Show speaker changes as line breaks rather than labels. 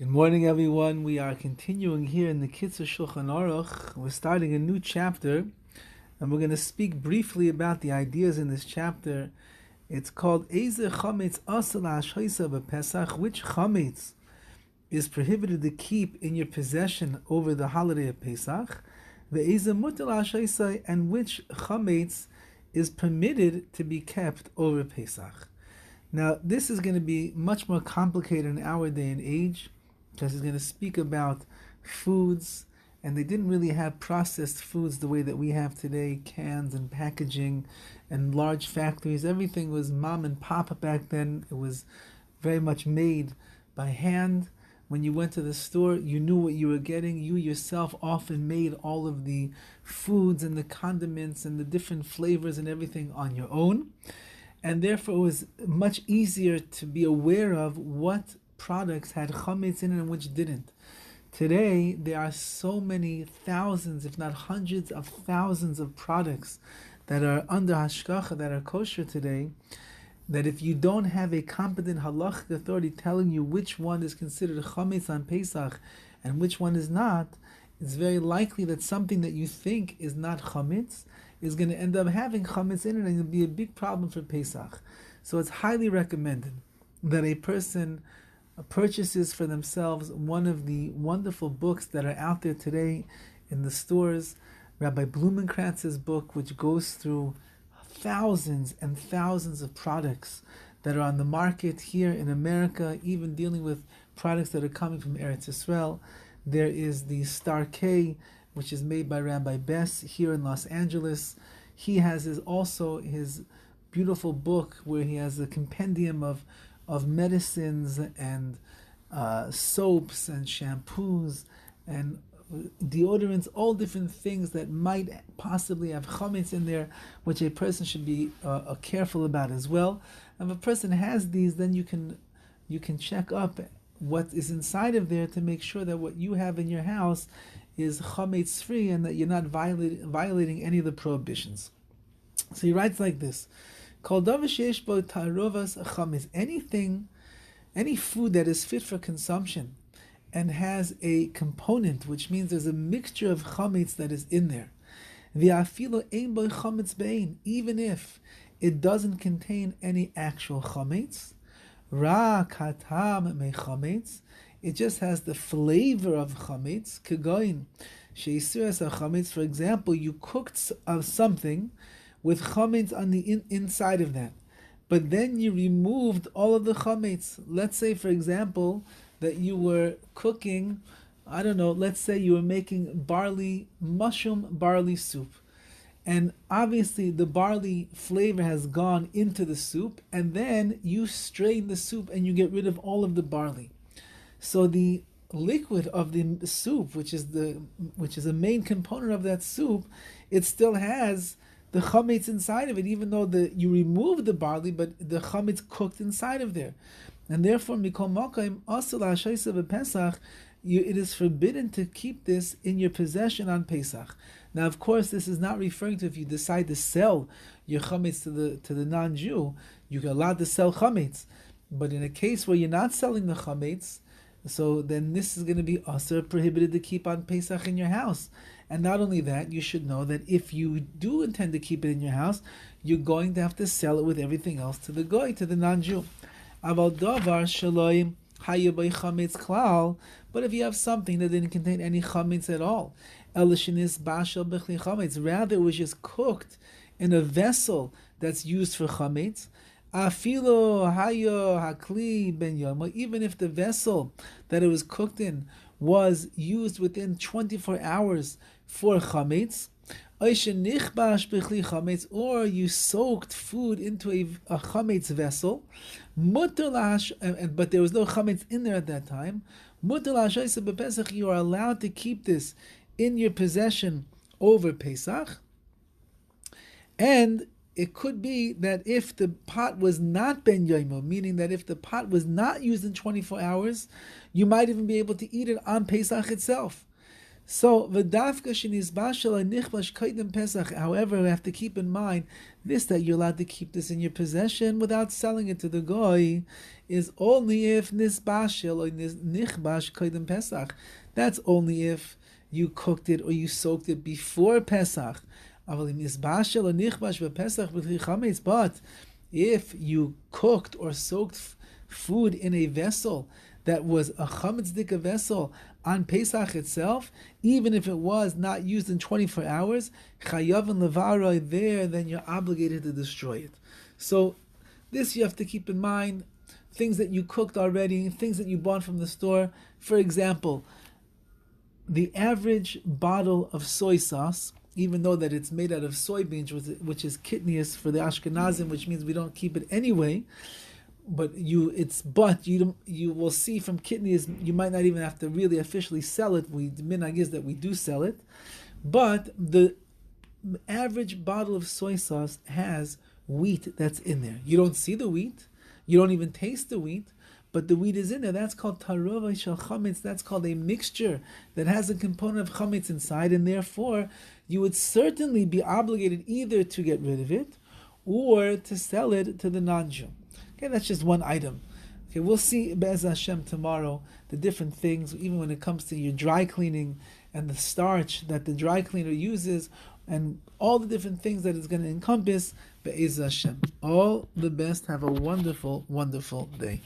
Good morning, everyone. We are continuing here in the Kitzur Shulchan Aruch. We're starting a new chapter, and we're going to speak briefly about the ideas in this chapter. It's called Eze Chometz Asel HaShoisa BePesach. Which Chometz is prohibited to keep in your possession over the holiday of Pesach? The Eze Mutal HaShoisa, and which Chometz is permitted to be kept over Pesach. Now, this is going to be much more complicated in our day and age, because he's going to speak about foods, and they didn't really have processed foods the way that we have today, cans and packaging and large factories. Everything was mom and pop back then. It was very much made by hand. When you went to the store, you knew what you were getting. You yourself often made all of the foods and the condiments and the different flavors and everything on your own. And therefore it was much easier to be aware of what products had chometz in it and which didn't. Today, there are so many thousands, if not hundreds of thousands of products that are under hashgacha, that are kosher today, that if you don't have a competent halachic authority telling you which one is considered chometz on Pesach and which one is not, it's very likely that something that you think is not chometz is going to end up having chometz in it, and it'll be a big problem for Pesach. So it's highly recommended that a person purchases for themselves one of the wonderful books that are out there today in the stores, Rabbi Blumenkratz's book, which goes through thousands and thousands of products that are on the market here in America, even dealing with products that are coming from Eretz Yisrael. There is the Star K, which is made by Rabbi Bess here in Los Angeles. He has also his beautiful book where he has a compendium of medicines and soaps and shampoos and deodorants, all different things that might possibly have chometz in there, which a person should be careful about as well. And if a person has these, then you can check up what is inside of there to make sure that what you have in your house is chometz free and that you're not violating any of the prohibitions. So he writes like this: anything, any food that is fit for consumption and has a component, which means there's a mixture of chametz that is in there. Even if it doesn't contain any actual chametz, it just has the flavor of chametz. For example, you cooked something with chametz on the inside of that, but then you removed all of the chametz. Let's say, for example, that you were cooking, I don't know, let's say you were making mushroom barley soup, and obviously the barley flavor has gone into the soup, and then you strain the soup and you get rid of all of the barley. So the liquid of the soup, which is a main component of that soup, it still has the chametz inside of it, even though you removed the barley, but the chametz cooked inside of there. And therefore, mikol makom asel ha'shoisa b'Pesach, it is forbidden to keep this in your possession on Pesach. Now, of course, this is not referring to if you decide to sell your chametz to the non-Jew, you're allowed to sell chametz. But in a case where you're not selling the chametz, so then this is going to be also prohibited to keep on Pesach in your house. And not only that, you should know that if you do intend to keep it in your house, you're going to have to sell it with everything else to the goy, to the non-Jew. But if you have something that didn't contain any chametz at all, rather it was just cooked in a vessel that's used for chametz, even if the vessel that it was cooked in was used within 24 hours for chametz, or you soaked food into a chametz vessel, but there was no chametz in there at that time, you are allowed to keep this in your possession over Pesach. And it could be that if the pot was not ben yoimo, meaning that if the pot was not used in 24 hours, you might even be able to eat it on Pesach itself. So v'dafka shenizbashel nichbash kaidem Pesach. However, we have to keep in mind this, that you're allowed to keep this in your possession without selling it to the goy, is only if nizbashel or nichbash kaidem Pesach. That's only if you cooked it or you soaked it before Pesach. But if you cooked or soaked food in a vessel that was a chametzdika vessel on Pesach itself, even if it was not used in 24 hours, chayav and levara there, then you're obligated to destroy it. So this you have to keep in mind. Things that you cooked already, things that you bought from the store. For example, the average bottle of soy sauce, even though that it's made out of soybeans, which is kitnius for the Ashkenazim, which means we don't keep it anyway, but you will see from kitnius, you might not even have to really officially sell it. The minhag is that we do sell it, but the average bottle of soy sauce has wheat that's in there. You don't see the wheat, you don't even taste the wheat, but the wheat is in there. That's called tarova shel chometz. That's called a mixture that has a component of chometz inside, and therefore you would certainly be obligated either to get rid of it or to sell it to the non-Jew. Okay, that's just one item. Okay, we'll see Be'ez Hashem tomorrow the different things, even when it comes to your dry cleaning and the starch that the dry cleaner uses, and all the different things that it's going to encompass. Be'ez Hashem. All the best. Have a wonderful, wonderful day.